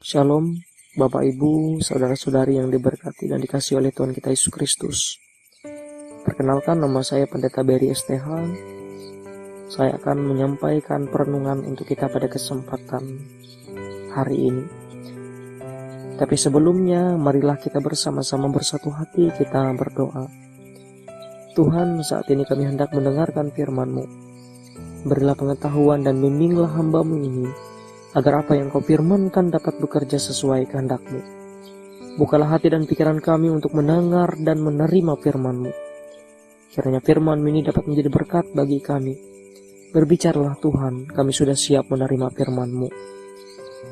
Shalom, Bapak Ibu, Saudara-saudari yang diberkati dan dikasihi oleh Tuhan kita Yesus Kristus. Perkenalkan, nama saya Pendeta Beri STH. Saya akan menyampaikan perenungan untuk kita pada kesempatan hari ini. Tapi sebelumnya, marilah kita bersama-sama bersatu hati, kita berdoa. Tuhan, saat ini kami hendak mendengarkan firman-Mu. Berilah pengetahuan dan bimbinglah hamba-Mu ini, agar apa yang Kau firmankan dapat bekerja sesuai kehendak-Mu. Bukalah hati dan pikiran kami untuk mendengar dan menerima firman-Mu. Kiranya firman-Mu ini dapat menjadi berkat bagi kami. Berbicaralah Tuhan, kami sudah siap menerima firman-Mu.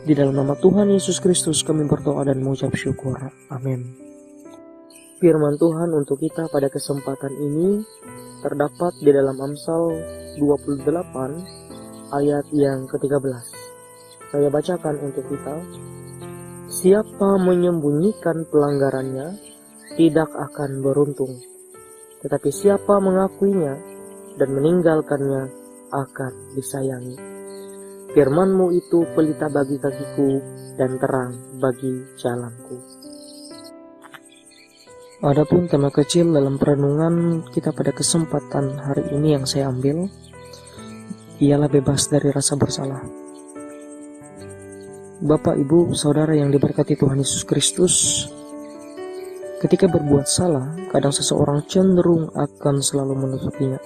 Di dalam nama Tuhan Yesus Kristus kami berdoa dan mengucap syukur. Amin. Firman Tuhan untuk kita pada kesempatan ini terdapat di dalam Amsal 28 ayat yang ke-13. Saya bacakan untuk kita. Siapa menyembunyikan pelanggarannya tidak akan beruntung, tetapi siapa mengakuinya dan meninggalkannya akan disayangi. Firman-Mu itu pelita bagi kakiku dan terang bagi jalanku. Adapun tema kecil dalam perenungan kita pada kesempatan hari ini yang saya ambil ialah bebas dari rasa bersalah. Bapak, Ibu, Saudara yang diberkati Tuhan Yesus Kristus, ketika berbuat salah, kadang seseorang cenderung akan selalu menutupinya.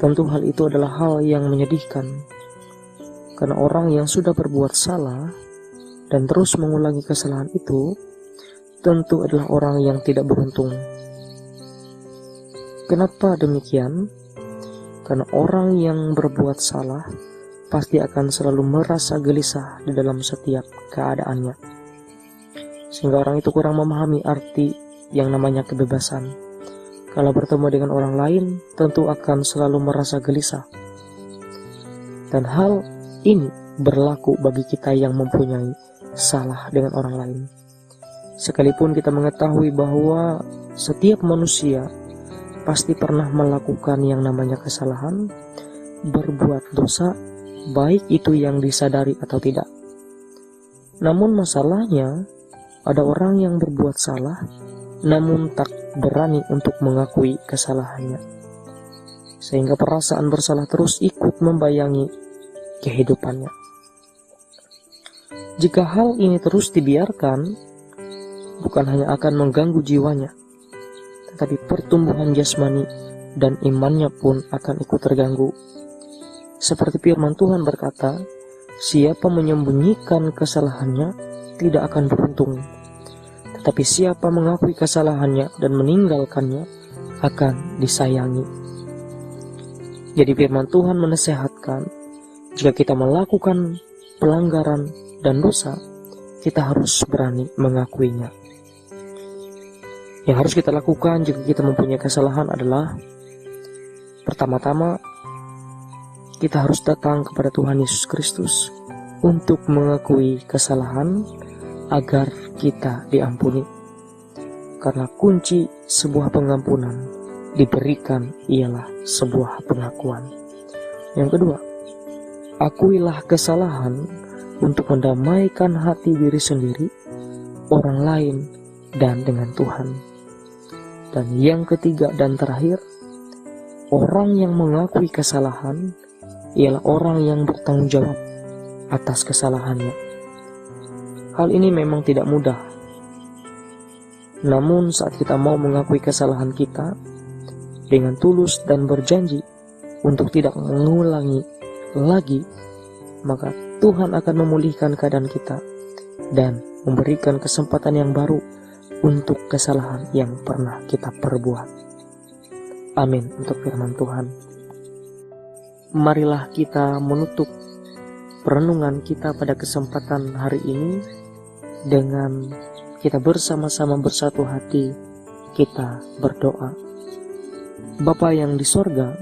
Tentu hal itu adalah hal yang menyedihkan, karena orang yang sudah berbuat salah dan terus mengulangi kesalahan itu, tentu adalah orang yang tidak beruntung. Kenapa demikian? Karena orang yang berbuat salah pasti akan selalu merasa gelisah di dalam setiap keadaannya, sehingga orang itu kurang memahami arti yang namanya kebebasan. Kalau bertemu dengan orang lain, tentu akan selalu merasa gelisah. Dan hal ini berlaku bagi kita yang mempunyai salah dengan orang lain. Sekalipun kita mengetahui bahwa setiap manusia pasti pernah melakukan yang namanya kesalahan, berbuat dosa, baik itu yang disadari atau tidak. Namun masalahnya, ada orang yang berbuat salah, namun tak berani untuk mengakui kesalahannya. Sehingga perasaan bersalah terus ikut membayangi kehidupannya. Jika hal ini terus dibiarkan, bukan hanya akan mengganggu jiwanya, tetapi pertumbuhan jasmani dan imannya pun akan ikut terganggu. Seperti firman Tuhan berkata, siapa menyembunyikan kesalahannya tidak akan beruntung, tetapi siapa mengakui kesalahannya dan meninggalkannya akan disayangi. Jadi firman Tuhan menasehatkan, jika kita melakukan pelanggaran dan dosa, kita harus berani mengakuinya. Yang harus kita lakukan jika kita mempunyai kesalahan adalah, pertama-tama, kita harus datang kepada Tuhan Yesus Kristus untuk mengakui kesalahan agar kita diampuni. Karena kunci sebuah pengampunan diberikan ialah sebuah pengakuan. Yang kedua, akuilah kesalahan untuk mendamaikan hati diri sendiri, orang lain, dan dengan Tuhan. Dan yang ketiga dan terakhir, orang yang mengakui kesalahan ialah orang yang bertanggung jawab atas kesalahannya. Hal ini memang tidak mudah. Namun saat kita mau mengakui kesalahan kita dengan tulus dan berjanji untuk tidak mengulangi lagi, maka Tuhan akan memulihkan keadaan kita dan memberikan kesempatan yang baru untuk kesalahan yang pernah kita perbuat. Amin untuk firman Tuhan. Marilah kita menutup perenungan kita pada kesempatan hari ini dengan kita bersama-sama bersatu hati, kita berdoa. Bapa yang di sorga,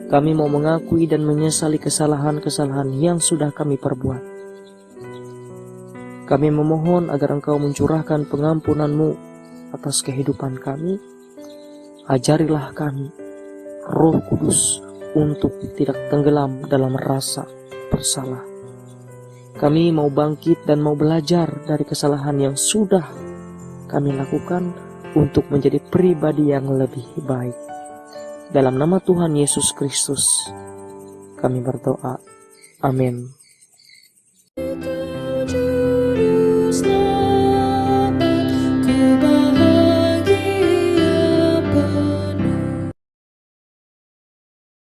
kami mau mengakui dan menyesali kesalahan-kesalahan yang sudah kami perbuat. Kami memohon agar Engkau mencurahkan pengampunan-Mu atas kehidupan kami. Ajarilah kami, Roh Kudus, untuk tidak tenggelam dalam rasa bersalah. Kami mau bangkit dan mau belajar dari kesalahan yang sudah kami lakukan untuk menjadi pribadi yang lebih baik. Dalam nama Tuhan Yesus Kristus, kami berdoa. Amin.